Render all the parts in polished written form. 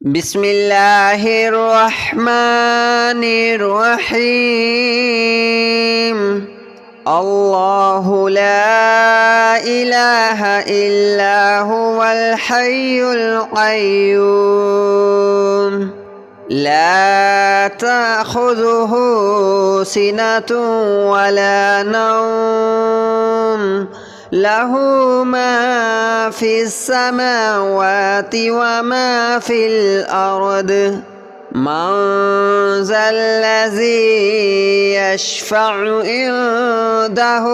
بسم الله الرحمن الرحيم. الله لا إله إلا هو الحي القيوم لا تأخذه سنة ولا نوم له ما في السماوات وما في الأرض من ذا الذي يشفع عنده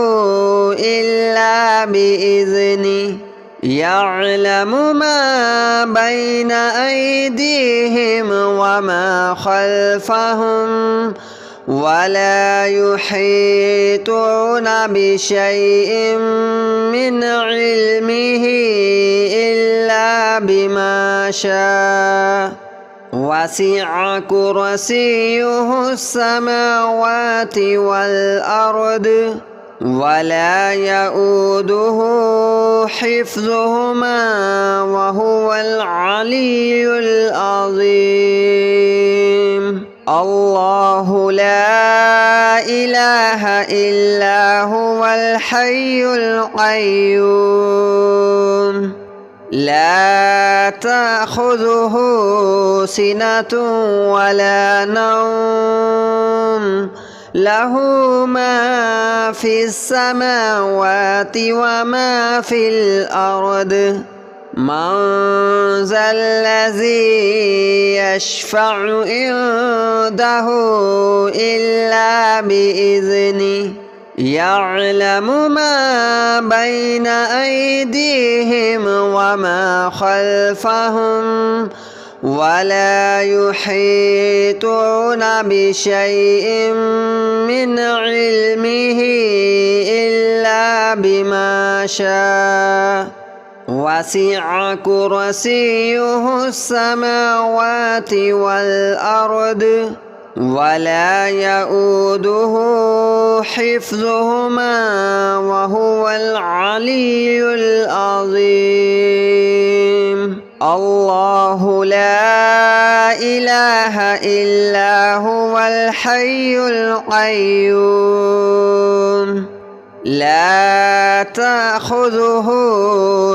إلا بإذنه يعلم ما بين أيديهم وما خلفهم ولا يحيطون بشيء من علمه إلا بما شاء وسع كرسيه السماوات والأرض ولا يؤوده حفظهما وهو العلي العظيم. الله لا إله إلا هو الحي القيوم لا تأخذه سنة ولا نوم له ما في السماوات وما في الأرض من ذا الذي يشفع عنده إلا بإذنه يعلم ما بين أيديهم وما خلفهم ولا يحيطون بشيء من علمه إلا بما شاء وسع كرسيه السماوات والأرض ولا يؤوده حفظهما وهو العلي العظيم. الله لا إله إلا هو الحي القيوم لا تأخذه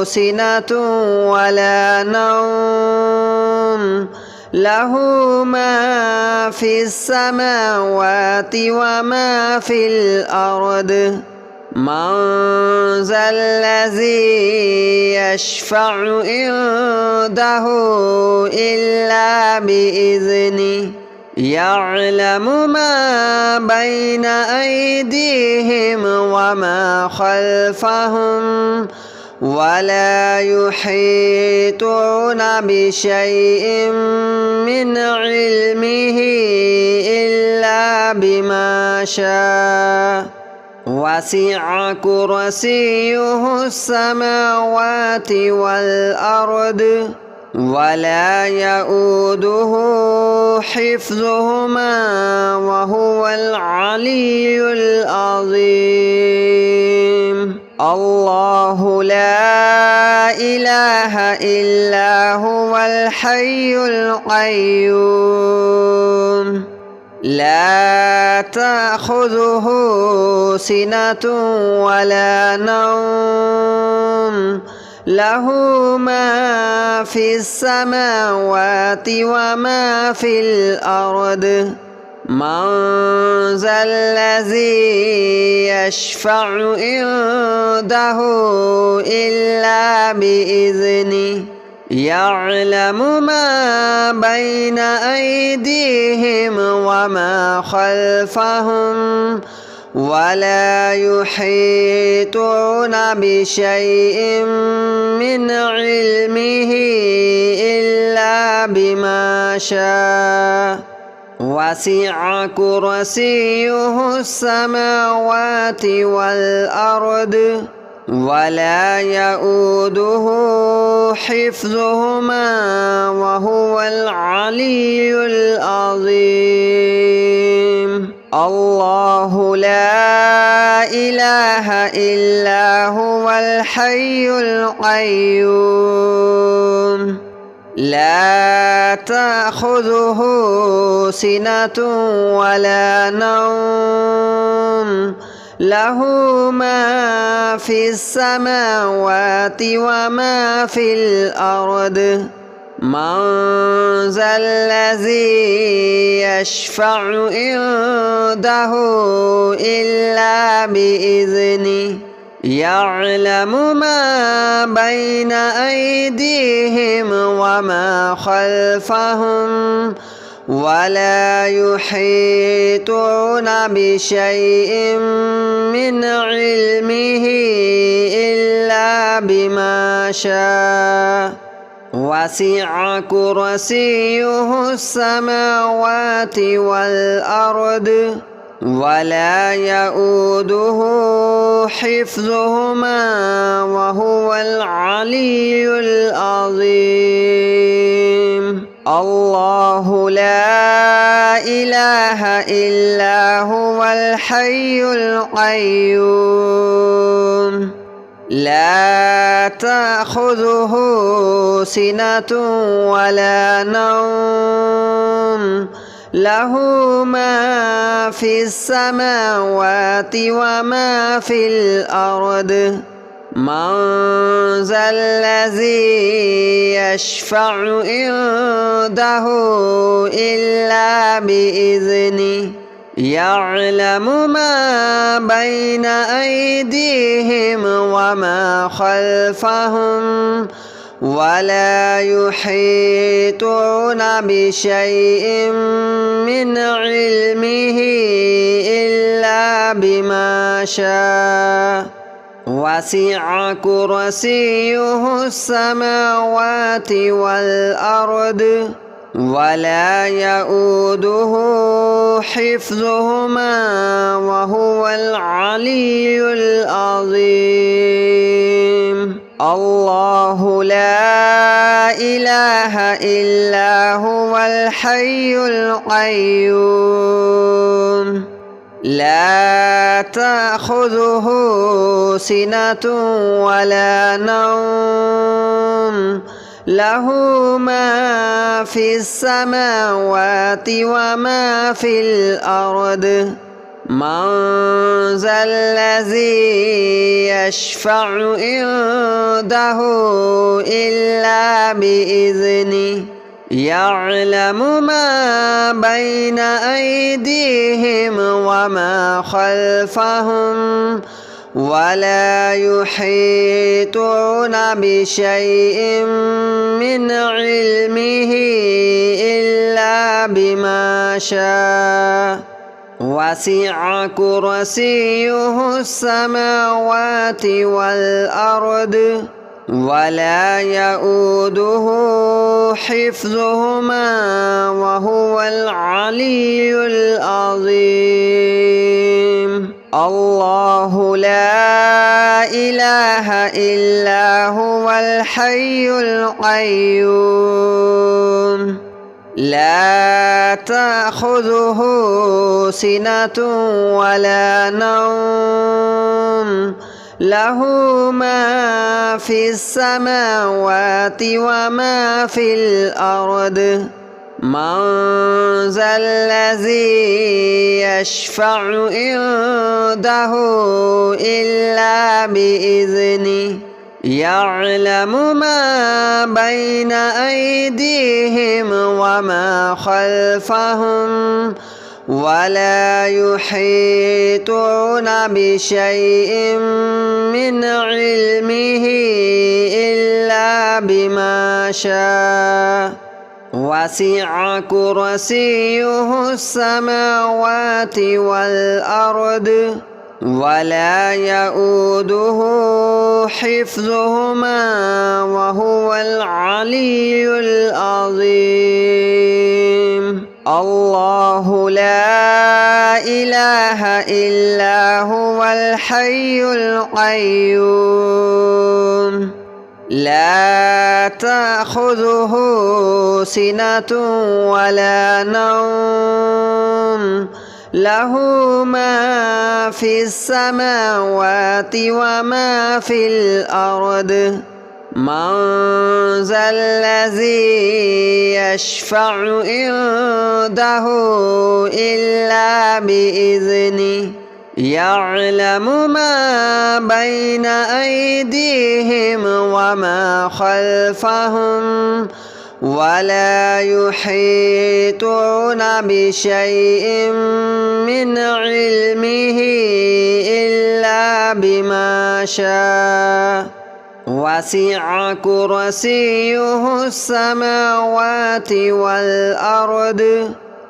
سنة ولا نوم له ما في السماوات وما في الأرض من ذا الذي يشفع عنده إلا بإذنه يعلم ما بين أيديهم وما خلفهم ولا يحيطون بشيء من علمه إلا بما شاء وسع كرسيه السماوات والأرض ولا يؤوده حفظهما وهو العلي العظيم. الله لا إله إلا هو الحي القيوم لا تأخذه سنة ولا نوم له ما في السماوات وما في الأرض من ذا الذي يشفع عنده إلا بإذنه يعلم ما بين أيديهم وما خلفهم ولا يحيطون بشيء من علمه إلا بما شاء وسع كرسيه السماوات والأرض ولا يؤوده حفظهما وهو العلي العظيم. الله لا إله إلا هو الحي القيوم لا تأخذه سنة ولا نوم له ما في السماوات وما في الأرض من ذا الذي يشفع عنده إلا بإذنه يعلم ما بين أيديهم وما خلفهم ولا يحيطون بشيء من علمه إلا بما شاء وسع كرسيه السماوات والأرض ولا يؤوده حفظهما وهو العلي العظيم الله لا إله إلا هو الحي القيوم لا تأخذه سنة ولا نوم له ما في السماوات وما في الأرض من ذا الذي يشفع عنده إلا بإذنه يعلم ما بين أيديهم وما خلفهم ولا يحيطون بشيء من علمه إلا بما شاء وسع كرسيه السماوات والأرض ولا يؤوده حفظهما وهو العلي العظيم الله لا إله إلا هو الحي القيوم لا تأخذه سنة ولا نوم له ما في السماوات وما في الأرض من ذا الذي يشفع عنده إلا بإذنه يعلم ما بين أيديهم وما خلفهم ولا يحيطون بشيء من علمه إلا بما شاء وسع كرسيه السماوات والأرض ولا يؤوده حفظهما وهو العلي العظيم الله لا إله إلا هو الحي القيوم لا تأخذه سنة ولا نوم له ما في السماوات وما في الأرض من ذا الذي يشفع عنده إلا بإذنه يعلم ما بين أيديهم وما خلفهم ولا يحيطون بشيء من علمه إلا بما شاء وسع كرسيه السماوات والأرض ولا يؤوده حفظهما وهو العلي العظيم الله لا إله إلا هو الحي القيوم لا تأخذه سنة ولا نوم له ما في السماوات وما في الأرض من ذا الذي يشفع عنده إلا بإذنه يعلم ما بين أيديهم وما خلفهم ولا يحيطون بشيء من علمه إلا بما شاء وسع كرسيه السماوات والأرض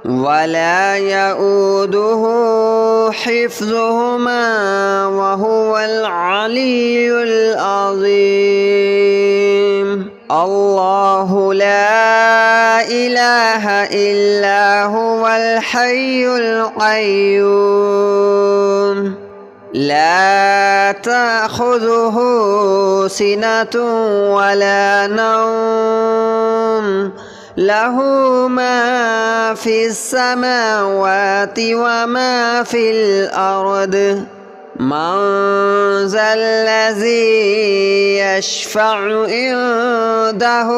ولا يؤوده حفظهما وهو العلي العظيم الله لا إله إلا هو الحي القيوم لا تأخذه سنة ولا نوم له ما في السماوات وما في الأرض من ذا الذي يشفع عنده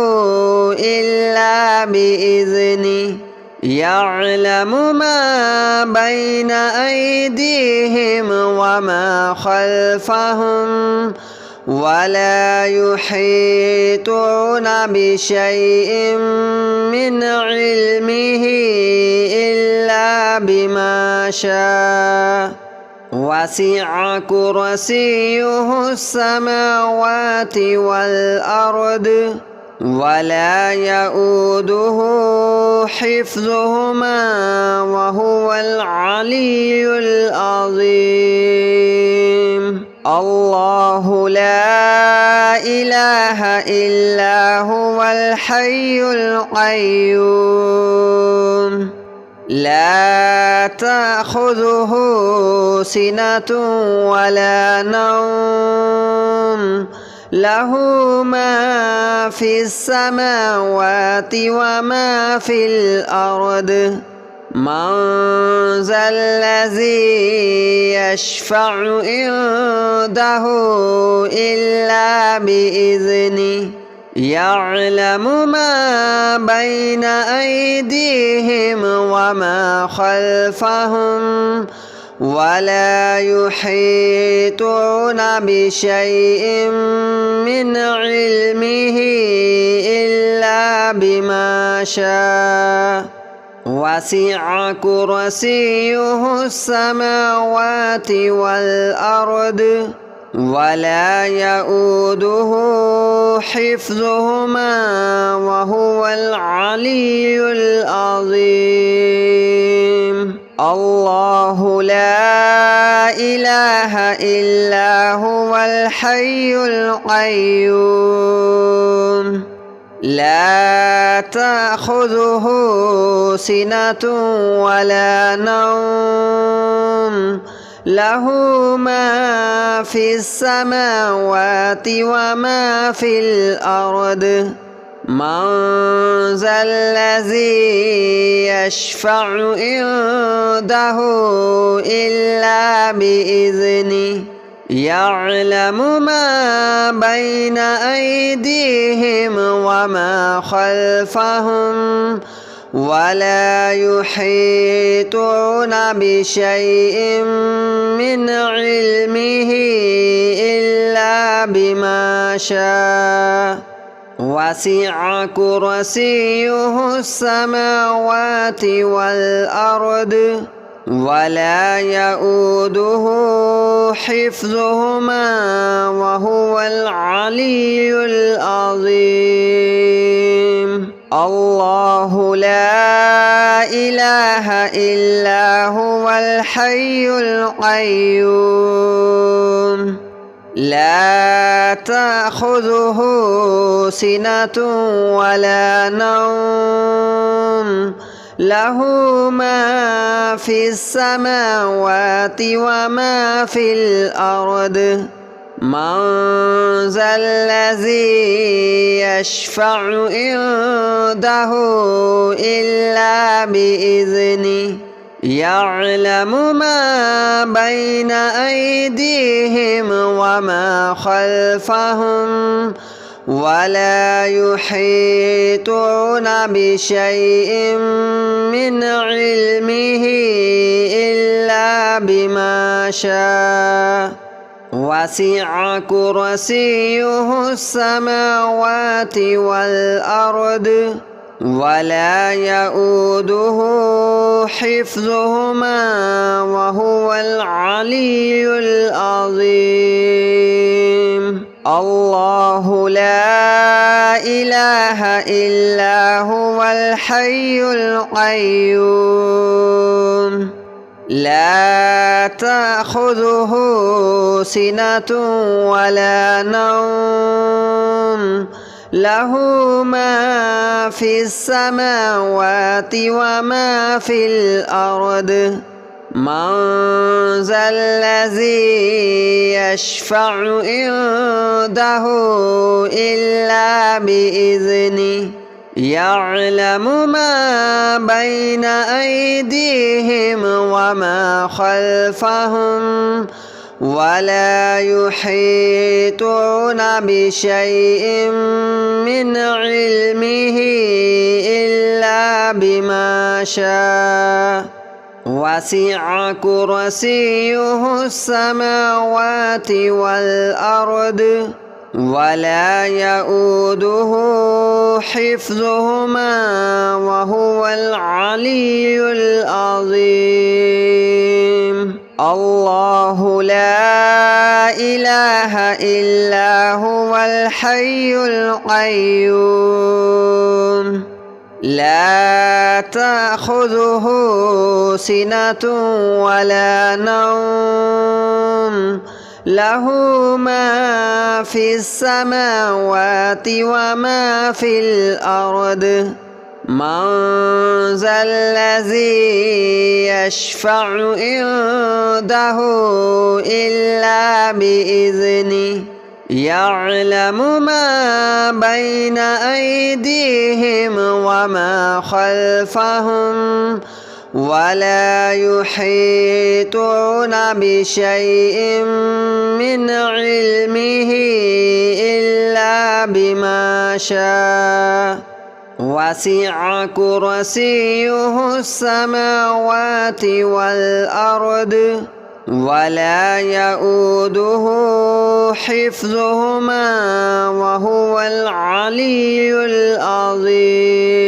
إلا بإذنه يعلم ما بين أيديهم وما خلفهم ولا يحيطون بشيء من علمه إلا بما شاء وسع كرسيه السماوات والأرض ولا يؤوده حفظهما وهو العلي العظيم الله لا إله إلا هو الحي القيوم لا تأخذه سنة ولا نوم له ما في السماوات وما في الأرض من ذا الذي يشفع عنده إلا بإذنه يعلم ما بين أيديهم وما خلفهم ولا يحيطون بشيء من علمه إلا بما شاء وسع كرسيه السماوات والأرض ولا يؤوده حفظهما وهو العلي العظيم الله لا إله إلا هو الحي القيوم لا تأخذه سنة ولا نوم له ما في السماوات وما في الأرض من ذا الذي يشفع عنده إلا بإذنه يعلم ما بين أيديهم وما خلفهم ولا يحيطون بشيء من علمه إلا بما شاء وسع كرسيه السماوات والأرض ولا يؤوده حفظهما وهو العلي العظيم الله لا إله إلا هو الحي القيوم لا تأخذه سنة ولا نوم له ما في السماوات وما في الأرض من ذا الذي يشفع عنده إلا بإذنه يعلم ما بين أيديهم وما خلفهم ولا يحيطون بشيء من علمه إلا بما شاء وسع كرسيه السماوات والأرض ولا يؤوده حفظهما وهو العلي العظيم الله لا إله إلا هو الحي القيوم لا تأخذه سنة ولا نوم له ما في السماوات وما في الأرض من ذا الذي يشفع عنده إلا بإذنه يعلم ما بين أيديهم وما خلفهم ولا يحيطون بشيء من علمه إلا بما شاء وسع كرسيه السماوات والأرض ولا يؤوده حفظهما وهو العلي العظيم الله لا إله إلا هو الحي القيوم لا تأخذه سنة ولا نوم له ما في السماوات وما في الأرض من ذا الذي يشفع عنده إلا بإذنه يعلم ما بين أيديهم وما خلفهم ولا يحيطون بشيء من علمه إلا بما شاء وسع كرسيه السماوات والأرض ولا يؤوده حفظهما وهو العلي العظيم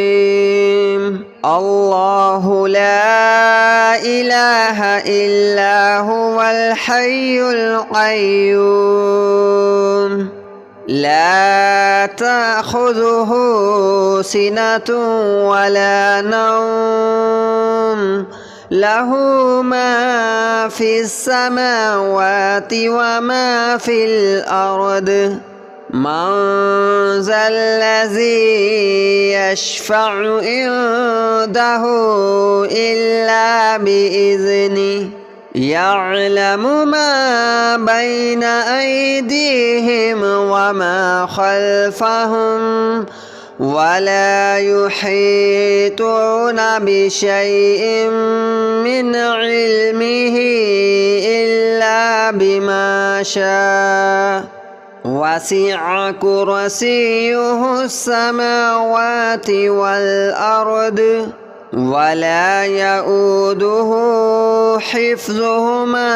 الله لا إله إلا هو الحي القيوم لا تأخذه سنة ولا نوم له ما في السماوات وما في الأرض من ذا الذي يشفع عنده إلا بإذنه يعلم ما بين أيديهم وما خلفهم ولا يحيطون بشيء من علمه إلا بما شاء وسع كرسيه السماوات والأرض ولا يؤوده حفظهما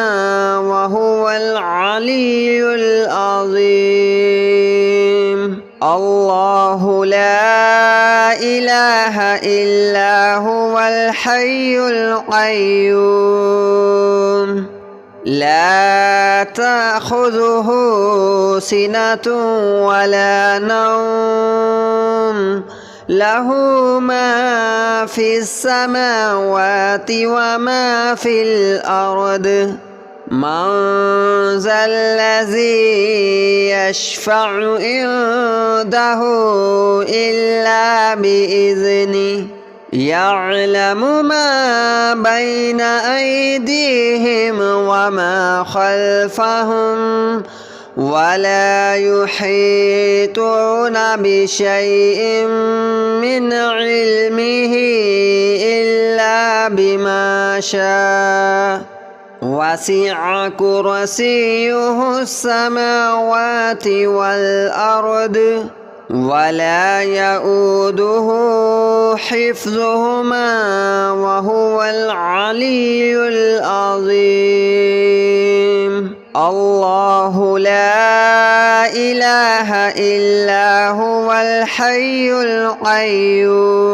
وهو العلي العظيم الله لا إله إلا هو الحي القيوم لا تأخذه سنة ولا نوم له ما في السماوات وما في الأرض من ذا الذي يشفع عنده إلا بإذنه يعلم ما بين أيديهم وما خلفهم ولا يحيطون بشيء من علمه إلا بما شاء وسع كرسيه السماوات والأرض ولا يؤوده حفظهما وهو العلي العظيم الله لا إله إلا هو الحي القيوم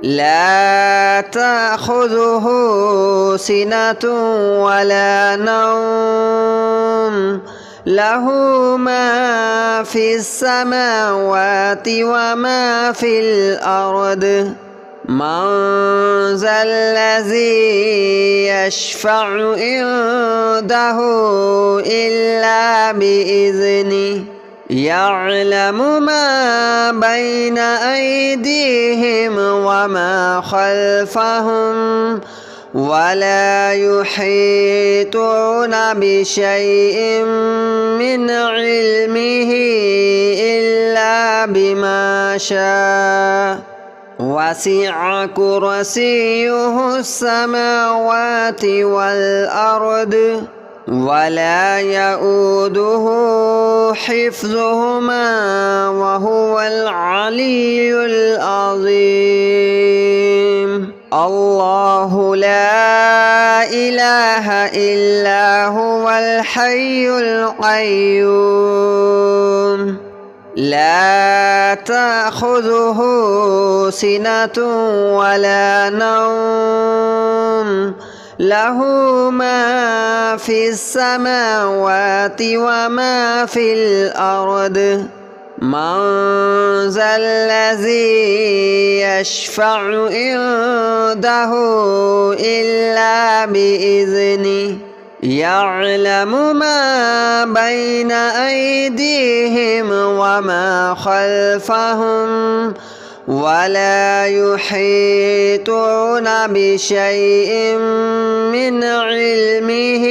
لا تأخذه سنة ولا نوم له ما في السماوات وما في الأرض من ذا الذي يشفع عنده إلا بإذنه يعلم ما بين أيديهم وما خلفهم ولا يحيطون بشيء من علمه إلا بما شاء وسع كرسيه السماوات والأرض ولا يؤوده حفظهما وهو العلي العظيم الله لا إله إلا هو الحي القيوم لا تأخذه سنة ولا نوم له ما في السماوات وما في الأرض من ذا الذي يشفع عنده إلا بإذنه يعلم ما بين أيديهم وما خلفهم ولا يحيطون بشيء من علمه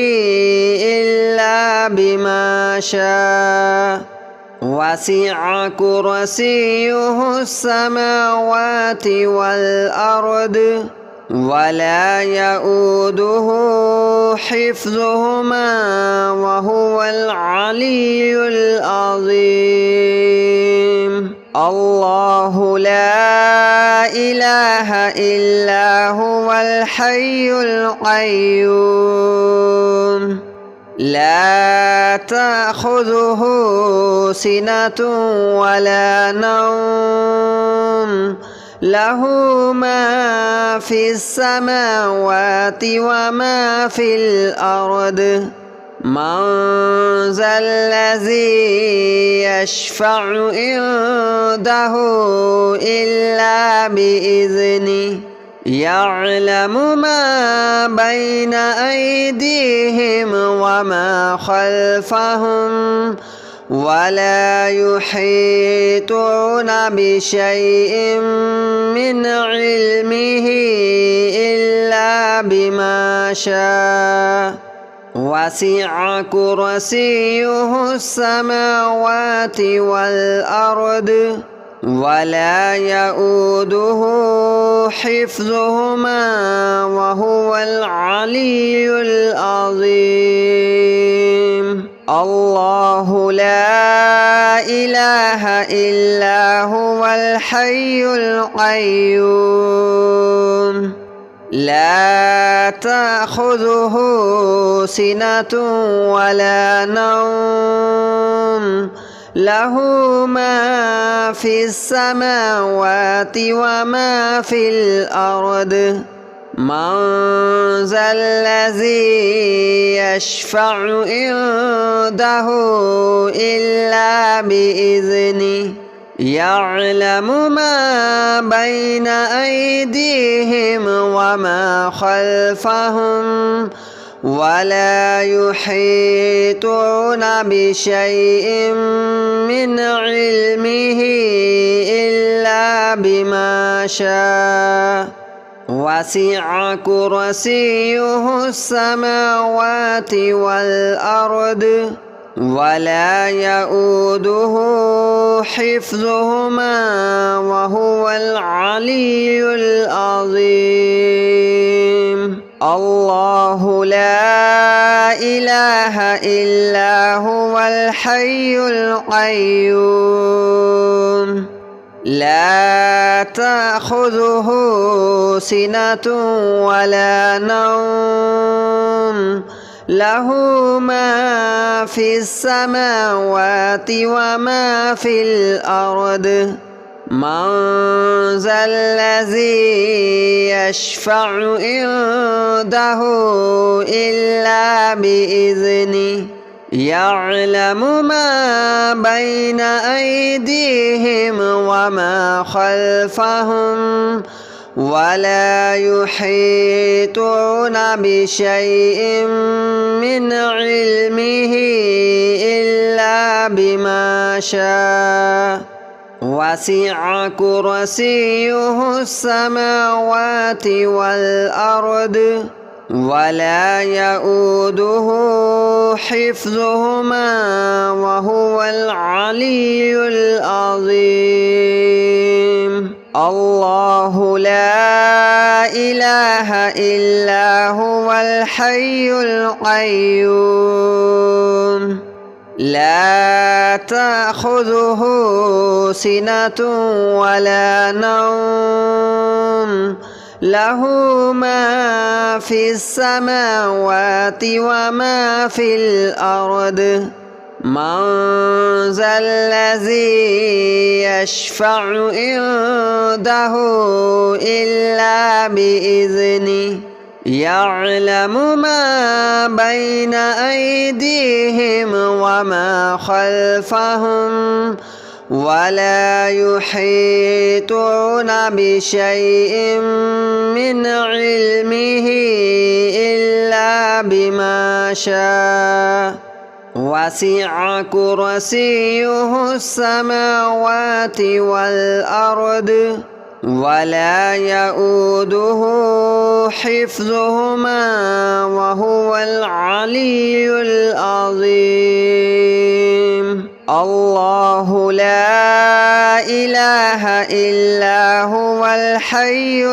إلا بما شاء وسع كرسيه السماوات والأرض ولا يؤوده حفظهما وهو العلي العظيم الله لا إله إلا هو الحي القيوم لا تأخذه سنة ولا نوم له ما في السماوات وما في الأرض من ذا الذي يشفع عنده إلا بإذنه يعلم ما بين أيديهم وما خلفهم ولا يحيطون بشيء من علمه إلا بما شاء وسع كرسيه السماوات والأرض ولا يؤوده حفظهما وهو العلي العظيم الله لا إله إلا هو الحي القيوم لا تأخذه سنة ولا نوم له ما في السماوات وما في الأرض من ذا الذي يشفع عنده إلا بإذنه يعلم ما بين أيديهم وما خلفهم ولا يحيطون بشيء من علمه إلا بما شاء وسع كرسيه السماوات والأرض ولا يؤوده حفظهما وهو العلي العظيم الله لا إله إلا هو الحي القيوم لا تأخذه سنة ولا نوم له ما في السماوات وما في الأرض من ذا الذي يشفع عنده إلا بإذنه يعلم ما بين أيديهم وما خلفهم ولا يحيطون بشيء من علمه إلا بما شاء وسع كرسيه السماوات والأرض ولا يؤوده حفظهما وهو العلي العظيم الله لا إله إلا هو الحي القيوم لا تأخذه سنة ولا نوم له ما في السماوات وما في الأرض من ذا الذي يشفع عنده إلا بإذنه يعلم ما بين أيديهم وما خلفهم ولا يحيطون بشيء من علمه إلا بما شاء وسع كرسيه السماوات والأرض ولا يؤوده حفظهما وهو العلي العظيم الله لا إله إلا هو الحي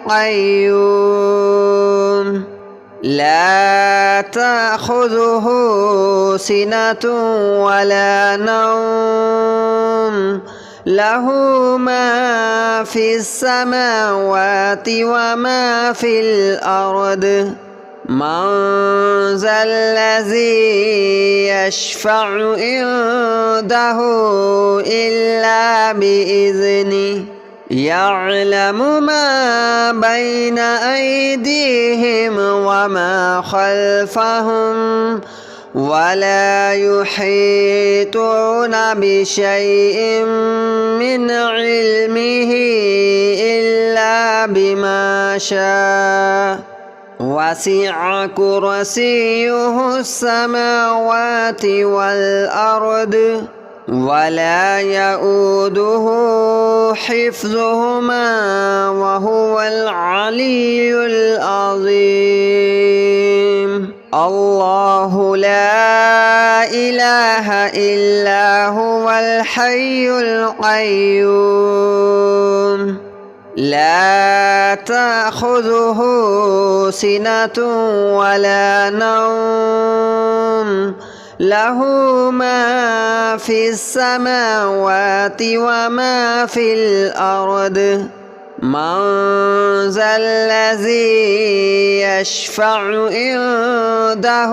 القيوم لا تأخذه سنة ولا نوم له ما في السماوات وما في الأرض من ذا الذي يشفع عنده إلا بإذنه يعلم ما بين أيديهم وما خلفهم ولا يحيطون بشيء من علمه إلا بما شاء وسع كرسيه السماوات والأرض ولا يؤوده حفظهما وهو العلي العظيم الله لا إله إلا هو الحي القيوم لا تأخذه سنة ولا نوم له ما في السماوات وما في الأرض من ذا الذي يشفع عنده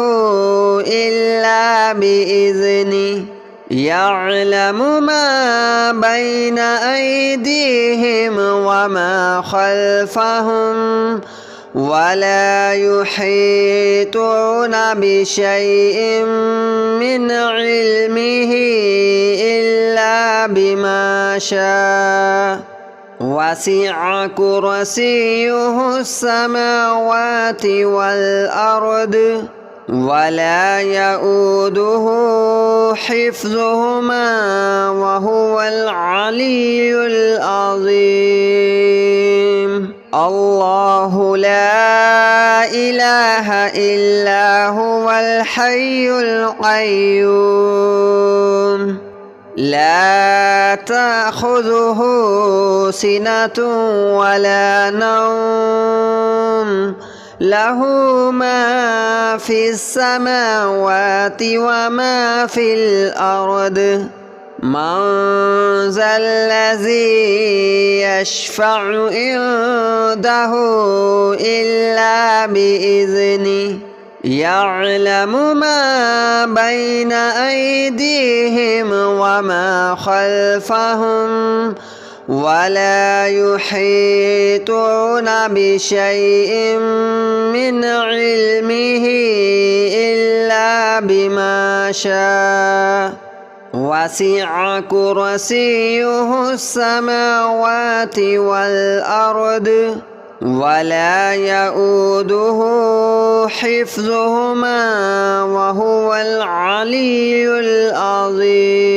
إلا بإذنه يعلم ما بين أيديهم وما خلفهم ولا يحيطون بشيء من علمه إلا بما شاء وسع كرسيه السماوات والأرض ولا يؤوده حفظهما وهو العلي العظيم الله لا إله إلا هو الحي القيوم لا تأخذه سنة ولا نوم له ما في السماوات وما في الأرض من ذا الذي يشفع عنده إلا بإذنه يعلم ما بين أيديهم وما خلفهم ولا يحيطون بشيء من علمه إلا بما شاء وسع كرسيه السماوات والأرض ولا يؤوده حفظهما وهو العلي العظيم.